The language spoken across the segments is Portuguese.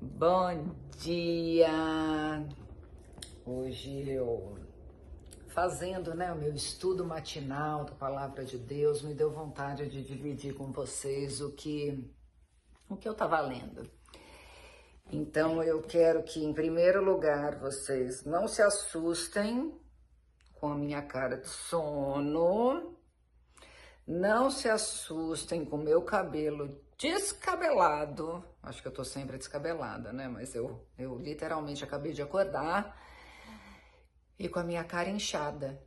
Bom dia! Hoje eu fazendo, o meu estudo matinal da Palavra de Deus, me deu vontade de dividir com vocês o que eu estava lendo. Então eu quero que, em primeiro lugar, vocês não se assustem com a minha cara de sono, não se assustem com o meu cabelo descabelado. Acho que eu tô sempre descabelada, né? Mas eu literalmente acabei de acordar e com a minha cara inchada,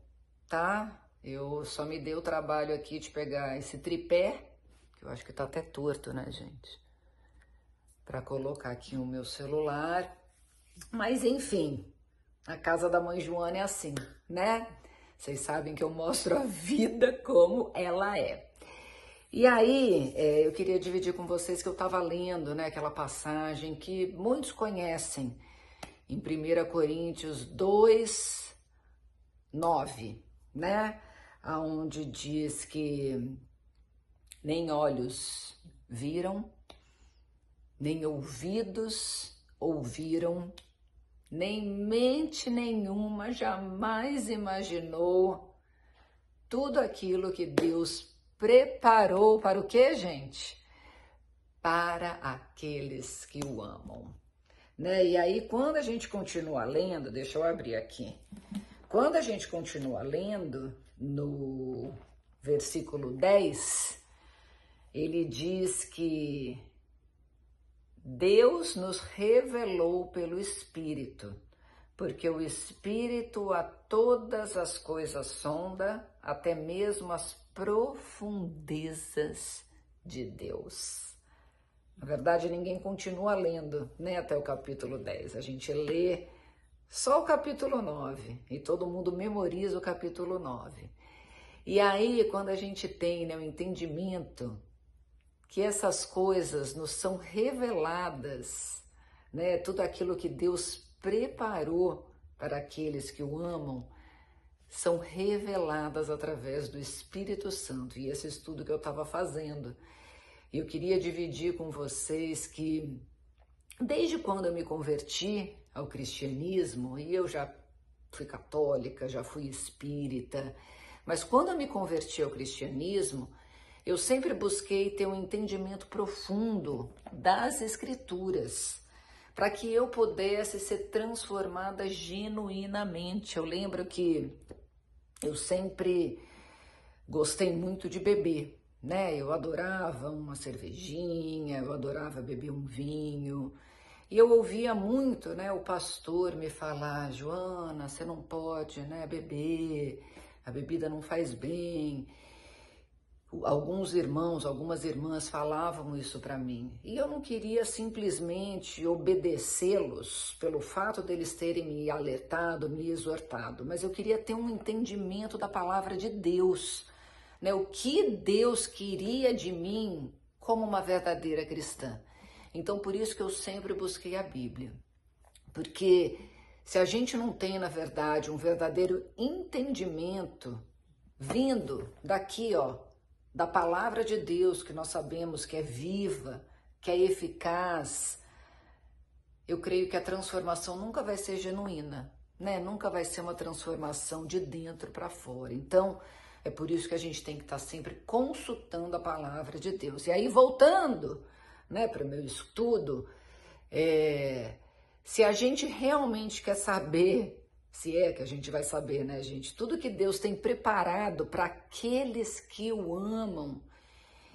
tá? Eu só me dei o trabalho aqui de pegar esse tripé, que eu acho que tá até torto, né, gente? Pra colocar aqui o meu celular. Mas enfim, a casa da mãe Joana é assim, né? Vocês sabem que eu mostro a vida como ela é. E aí, eu queria dividir com vocês que eu estava lendo, né, aquela passagem que muitos conhecem, em 1 Coríntios 2, 9, né? Onde diz que nem olhos viram, nem ouvidos ouviram, nem mente nenhuma jamais imaginou tudo aquilo que Deus preparou para o quê, gente? Para aqueles que o amam, né? E aí, quando a gente continua lendo, deixa eu abrir aqui. Quando a gente continua lendo, no versículo 10, ele diz que Deus nos revelou pelo Espírito, porque o Espírito a todas as coisas sonda, até mesmo as profundezas de Deus. Na verdade, ninguém continua lendo, né, até o capítulo 10. A gente lê só o capítulo 9 e todo mundo memoriza o capítulo 9. E aí, quando a gente tem, né, o entendimento que essas coisas nos são reveladas, né, tudo aquilo que Deus preparou para aqueles que o amam, são reveladas através do Espírito Santo. E esse estudo que eu estava fazendo, eu queria dividir com vocês que desde quando eu me converti ao cristianismo, e eu já fui católica, já fui espírita, mas quando eu me converti ao cristianismo, eu sempre busquei ter um entendimento profundo das Escrituras, para que eu pudesse ser transformada genuinamente. Eu lembro que eu sempre gostei muito de beber, né? Eu adorava uma cervejinha, eu adorava beber um vinho. E eu ouvia muito, né, o pastor me falar: Joana, você não pode, né, beber, a bebida não faz bem. Alguns irmãos, algumas irmãs falavam isso para mim. E eu não queria simplesmente obedecê-los pelo fato deles terem me alertado, me exortado, mas eu queria ter um entendimento da palavra de Deus, né? O que Deus queria de mim como uma verdadeira cristã. Então, por isso que eu sempre busquei a Bíblia. Porque se a gente não tem, na verdade, um verdadeiro entendimento vindo daqui, ó, da palavra de Deus, que nós sabemos que é viva, que é eficaz, eu creio que a transformação nunca vai ser genuína, né? Nunca vai ser uma transformação de dentro para fora. Então, é por isso que a gente tem que estar sempre consultando a palavra de Deus. E aí, voltando, né, para o meu estudo, se a gente realmente quer saber, se é que a gente vai saber, né, gente, tudo que Deus tem preparado para aqueles que o amam,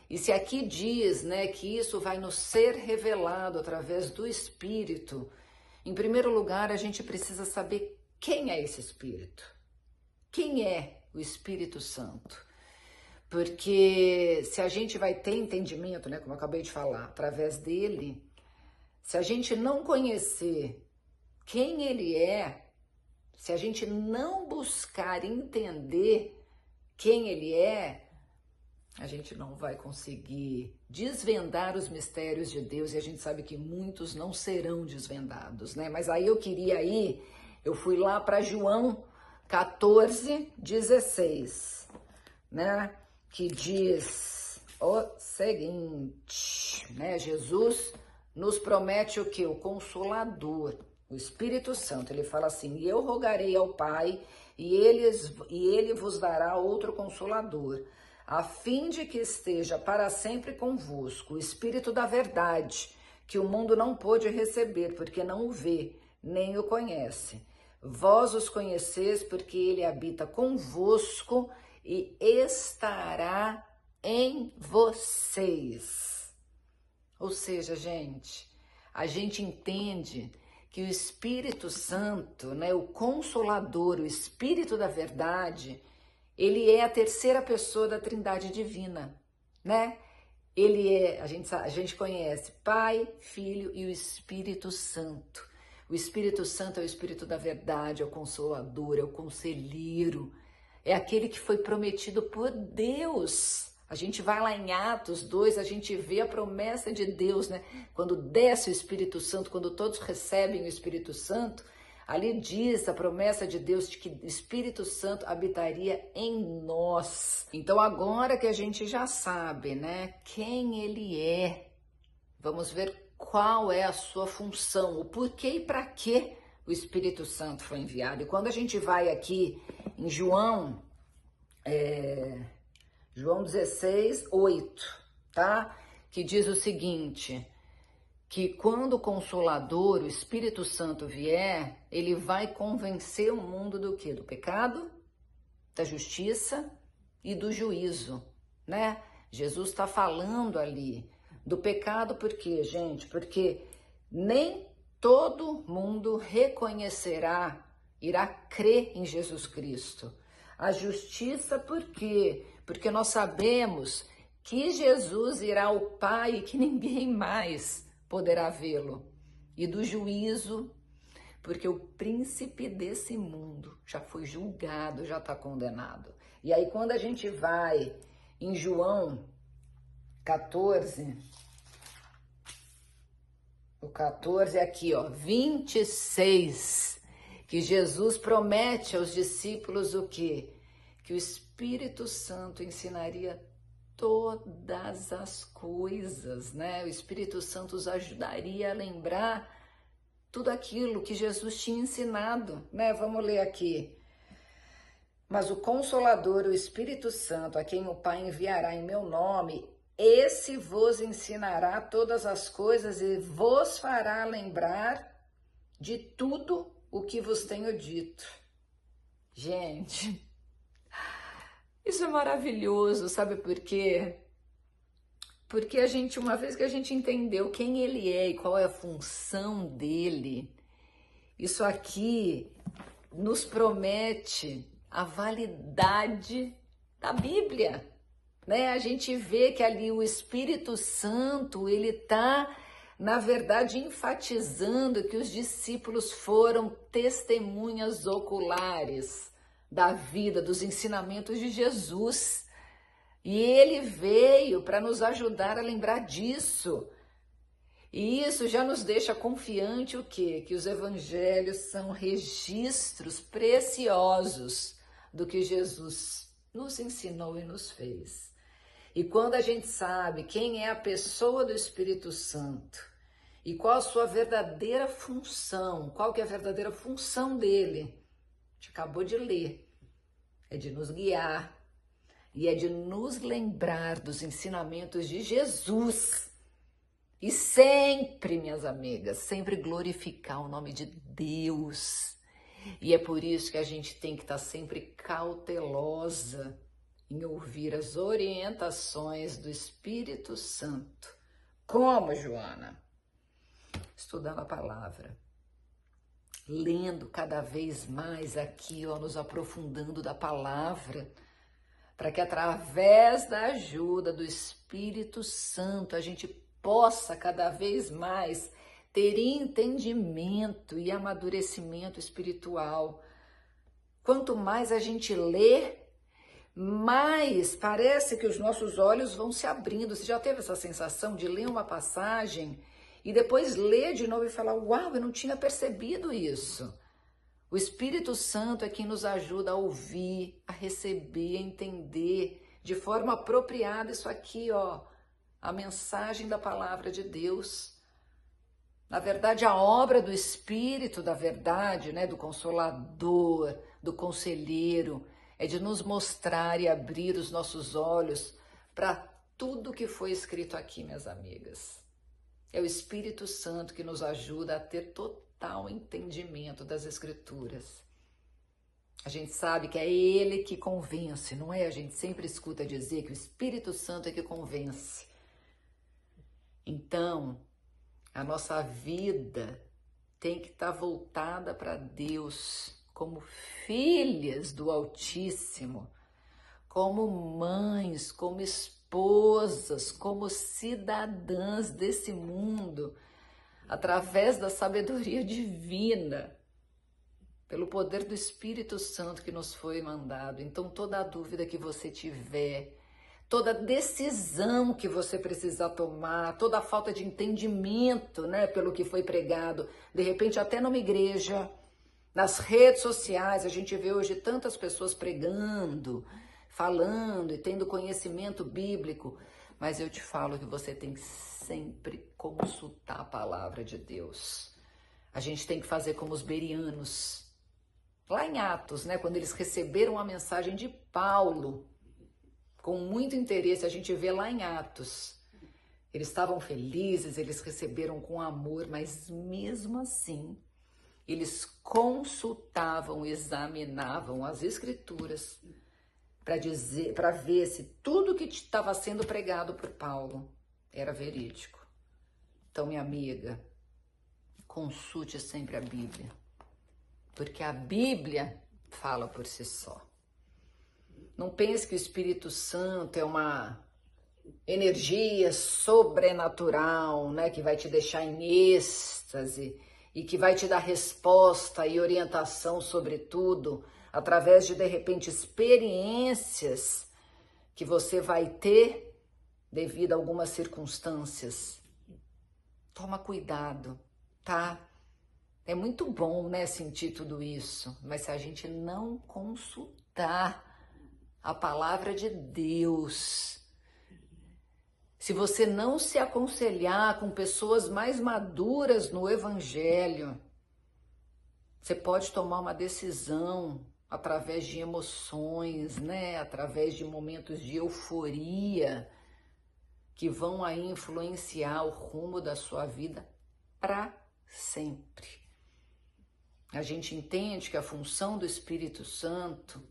e se aqui diz, né, que isso vai nos ser revelado através do Espírito, em primeiro lugar, a gente precisa saber quem é esse Espírito, quem é o Espírito Santo. Porque se a gente vai ter entendimento, né, como eu acabei de falar, através dele, se a gente não conhecer quem ele é, se a gente não buscar entender quem ele é, a gente não vai conseguir desvendar os mistérios de Deus, e a gente sabe que muitos não serão desvendados, né? Mas aí eu fui lá para João 14:16, né? Que diz o seguinte, né? Jesus nos promete o quê? O Consolador, o Espírito Santo. Ele fala assim, e eu rogarei ao Pai, e ele vos dará outro Consolador, a fim de que esteja para sempre convosco, o Espírito da verdade, que o mundo não pôde receber, porque não o vê, nem o conhece. Vós os conheceis, porque ele habita convosco e estará em vocês. Ou seja, gente, a gente entende que o Espírito Santo, né, o Consolador, o Espírito da verdade, ele é a terceira pessoa da Trindade Divina, né? Ele é, a gente conhece Pai, Filho e o Espírito Santo. O Espírito Santo é o Espírito da verdade, é o Consolador, é o Conselheiro, é aquele que foi prometido por Deus. A gente vai lá em Atos 2, a gente vê a promessa de Deus, né? Quando desce o Espírito Santo, quando todos recebem o Espírito Santo, ali diz a promessa de Deus de que o Espírito Santo habitaria em nós. Então agora que a gente já sabe, né, quem ele é, vamos ver qual é a sua função, o porquê e para que o Espírito Santo foi enviado. E quando a gente vai aqui em João 16:8, tá? Que diz o seguinte, que quando o Consolador, o Espírito Santo vier, ele vai convencer o mundo do quê? Do pecado, da justiça e do juízo, né? Jesus está falando ali do pecado, por quê, gente? Porque nem todo mundo reconhecerá, irá crer em Jesus Cristo. A justiça, por quê? Porque nós sabemos que Jesus irá ao Pai e que ninguém mais poderá vê-lo. E do juízo, porque o príncipe desse mundo já foi julgado, já está condenado. E aí quando a gente vai em João 14, o 14 aqui, ó, 26, que Jesus promete aos discípulos o quê? Que o Espírito Santo ensinaria todas as coisas, né? O Espírito Santo os ajudaria a lembrar tudo aquilo que Jesus tinha ensinado, né? Vamos ler aqui. Mas o Consolador, o Espírito Santo, a quem o Pai enviará em meu nome, esse vos ensinará todas as coisas e vos fará lembrar de tudo o que vos tenho dito. Gente, isso é maravilhoso, sabe por quê? Porque uma vez que a gente entendeu quem ele é e qual é a função dele, isso aqui nos promete a validade da Bíblia, né? A gente vê que ali o Espírito Santo, ele está, na verdade, enfatizando que os discípulos foram testemunhas oculares da vida, dos ensinamentos de Jesus. E ele veio para nos ajudar a lembrar disso. E isso já nos deixa confiante o quê? Que os evangelhos são registros preciosos do que Jesus nos ensinou e nos fez. E quando a gente sabe quem é a pessoa do Espírito Santo e qual a sua verdadeira função, qual que é a verdadeira função dele, a gente acabou de ler, é de nos guiar e é de nos lembrar dos ensinamentos de Jesus. E sempre, minhas amigas, sempre glorificar o nome de Deus. E é por isso que a gente tem que estar sempre cautelosa em ouvir as orientações do Espírito Santo. Como, Joana? Estudando a palavra, lendo cada vez mais aqui, ó, nos aprofundando da palavra, para que através da ajuda do Espírito Santo a gente possa cada vez mais ter entendimento e amadurecimento espiritual. Quanto mais a gente lê, mais parece que os nossos olhos vão se abrindo. Você já teve essa sensação de ler uma passagem e depois ler de novo e falar, uau, eu não tinha percebido isso. O Espírito Santo é quem nos ajuda a ouvir, a receber, a entender de forma apropriada isso aqui, ó, a mensagem da palavra de Deus. Na verdade, a obra do Espírito da verdade, né, do Consolador, do Conselheiro, é de nos mostrar e abrir os nossos olhos para tudo que foi escrito aqui, minhas amigas. É o Espírito Santo que nos ajuda a ter total entendimento das Escrituras. A gente sabe que é Ele que convence, não é? A gente sempre escuta dizer que o Espírito Santo é que convence. Então, a nossa vida tem que estar voltada para Deus, como filhas do Altíssimo, como mães, como esposas, como cidadãs desse mundo, através da sabedoria divina, pelo poder do Espírito Santo que nos foi mandado. Então, toda a dúvida que você tiver, toda decisão que você precisar tomar, toda a falta de entendimento, né, pelo que foi pregado, de repente até numa igreja, nas redes sociais, a gente vê hoje tantas pessoas pregando, falando e tendo conhecimento bíblico, mas eu te falo que você tem que sempre consultar a palavra de Deus. A gente tem que fazer como os bereanos, lá em Atos, né, quando eles receberam a mensagem de Paulo, com muito interesse, a gente vê lá em Atos. Eles estavam felizes, eles receberam com amor, mas mesmo assim, eles consultavam, examinavam as Escrituras para ver se tudo que estava sendo pregado por Paulo era verídico. Então, minha amiga, consulte sempre a Bíblia, porque a Bíblia fala por si só. Não pense que o Espírito Santo é uma energia sobrenatural, né, que vai te deixar em êxtase e que vai te dar resposta e orientação sobre tudo através de repente, experiências que você vai ter devido a algumas circunstâncias. Toma cuidado, tá? É muito bom, né, sentir tudo isso, mas se a gente não consultar a palavra de Deus, se você não se aconselhar com pessoas mais maduras no Evangelho, você pode tomar uma decisão através de emoções, né? Através de momentos de euforia que vão aí influenciar o rumo da sua vida para sempre. A gente entende que a função do Espírito Santo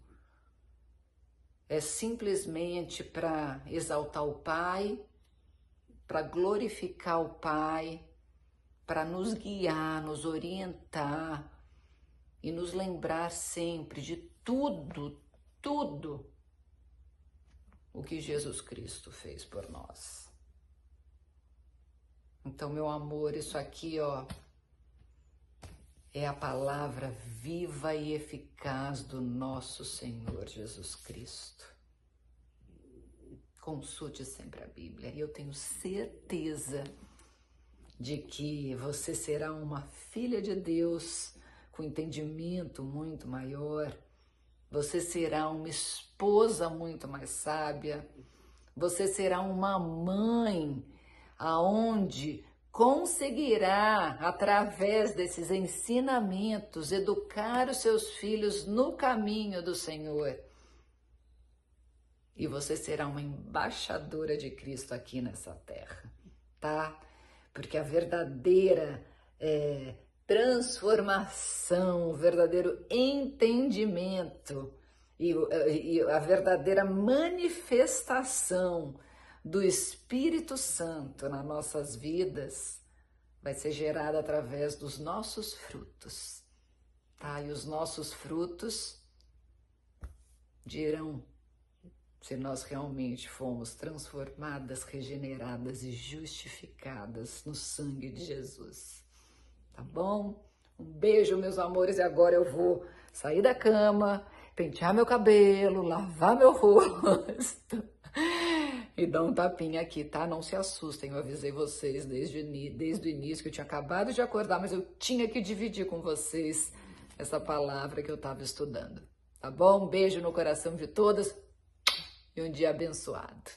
é simplesmente para exaltar o Pai, para glorificar o Pai, para nos guiar, nos orientar e nos lembrar sempre de tudo o que Jesus Cristo fez por nós. Então, meu amor, isso aqui, ó, é a palavra viva e eficaz do nosso Senhor Jesus Cristo. Consulte sempre a Bíblia e eu tenho certeza de que você será uma filha de Deus com entendimento muito maior, você será uma esposa muito mais sábia, você será uma mãe aonde conseguirá, através desses ensinamentos, educar os seus filhos no caminho do Senhor. E você será uma embaixadora de Cristo aqui nessa terra, tá? Porque a verdadeira transformação, o verdadeiro entendimento e a verdadeira manifestação do Espírito Santo nas nossas vidas vai ser gerada através dos nossos frutos, tá? E os nossos frutos dirão se nós realmente fomos transformadas, regeneradas e justificadas no sangue de Jesus. Tá bom? Um beijo, meus amores, e agora eu vou sair da cama, pentear meu cabelo, lavar meu rosto e dar um tapinha aqui, tá? Não se assustem, eu avisei vocês desde o início que eu tinha acabado de acordar, mas eu tinha que dividir com vocês essa palavra que eu estava estudando. Tá bom? Um beijo no coração de todas e um dia abençoado.